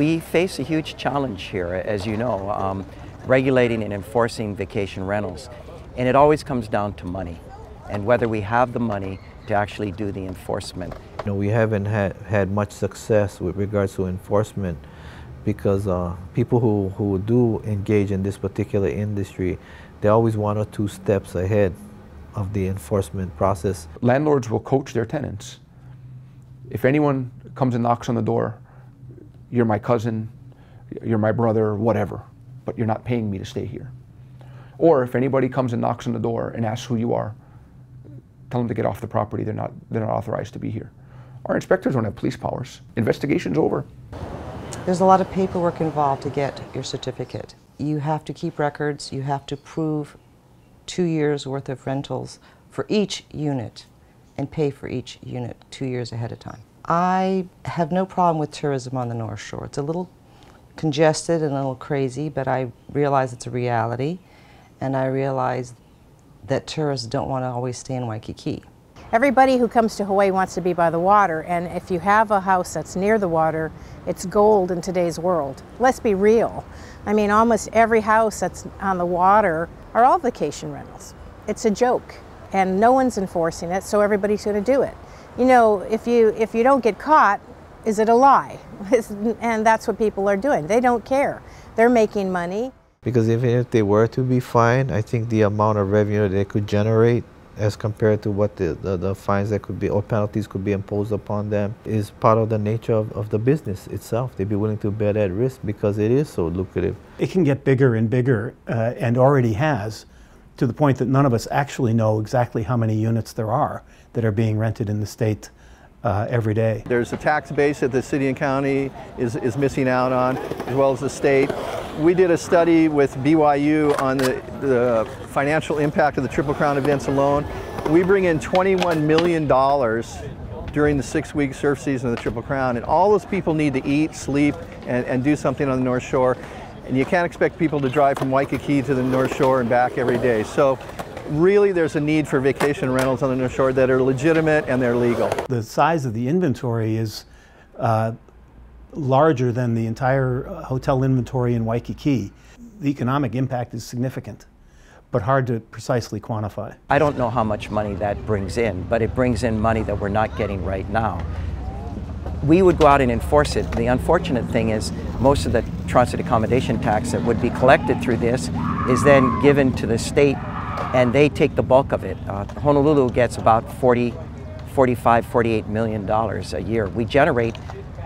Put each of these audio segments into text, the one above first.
We face a huge challenge here, as you know, regulating and enforcing vacation rentals. And it always comes down to money and whether we have the money to actually do the enforcement. You know, we haven't had much success with regards to enforcement because people who do engage in this particular industry, they're always 1 or 2 steps ahead of the enforcement process. Landlords will coach their tenants. If anyone comes and knocks on the door, you're my cousin, you're my brother, whatever, but you're not paying me to stay here. Or if anybody comes and knocks on the door and asks who you are, tell them to get off the property, they're not authorized to be here. Our inspectors don't have police powers. Investigation's over. There's a lot of paperwork involved to get your certificate. You have to keep records, you have to prove 2 years worth of rentals for each unit and pay for each unit 2 years ahead of time. I have no problem with tourism on the North Shore. It's a little congested and a little crazy, but I realize it's a reality, and I realize that tourists don't want to always stay in Waikiki. Everybody who comes to Hawaii wants to be by the water, and if you have a house that's near the water, it's gold in today's world. Let's be real. I mean, almost every house that's on the water are all vacation rentals. It's a joke, and no one's enforcing it, so everybody's going to do it. You know, if you don't get caught, is it a lie? And that's what people are doing. They don't care. They're making money. Because even if they were to be fined, I think the amount of revenue they could generate as compared to what the fines that could be or penalties could be imposed upon them is part of the nature of the business itself. They'd be willing to bear that risk because it is so lucrative. It can get bigger and bigger and already has, to the point that none of us actually know exactly how many units there are that are being rented in the state every day. There's a tax base that the city and county is missing out on, as well as the state. We did a study with BYU on the financial impact of the Triple Crown events alone. We bring in $21 million during the 6-week surf season of the Triple Crown, and all those people need to eat, sleep, and do something on the North Shore. And you can't expect people to drive from Waikiki to the North Shore and back every day. So really there's a need for vacation rentals on the North Shore that are legitimate and they're legal. The size of the inventory is larger than the entire hotel inventory in Waikiki. The economic impact is significant, but hard to precisely quantify. I don't know how much money that brings in, but it brings in money that we're not getting right now. We would go out and enforce it. The unfortunate thing is most of the transit accommodation tax that would be collected through this is then given to the state and they take the bulk of it. Honolulu gets about $45, $48 million a year. We generate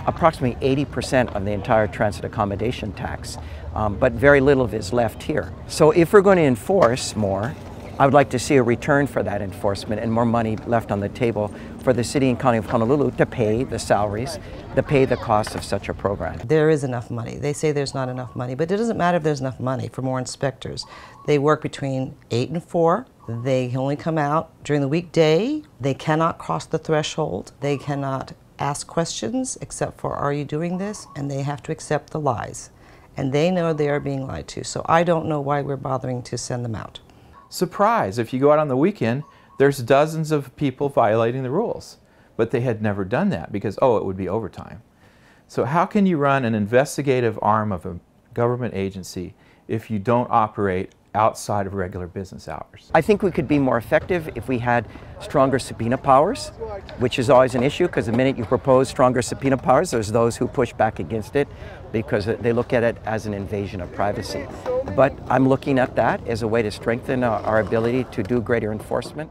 approximately 80% of the entire transit accommodation tax, but very little of it is left here. So if we're going to enforce more, I would like to see a return for that enforcement and more money left on the table for the city and county of Honolulu to pay the salaries, to pay the cost of such a program. There is enough money. They say there's not enough money, but it doesn't matter if there's enough money for more inspectors. They work between 8 and 4. They can only come out during the weekday. They cannot cross the threshold. They cannot ask questions except for, are you doing this? And they have to accept the lies. And they know they are being lied to. So I don't know why we're bothering to send them out. Surprise, if you go out on the weekend, there's dozens of people violating the rules. But they had never done that because, oh, it would be overtime. So how can you run an investigative arm of a government agency if you don't operate outside of regular business hours? I think we could be more effective if we had stronger subpoena powers, which is always an issue because the minute you propose stronger subpoena powers, there's those who push back against it because they look at it as an invasion of privacy. But I'm looking at that as a way to strengthen our ability to do greater enforcement.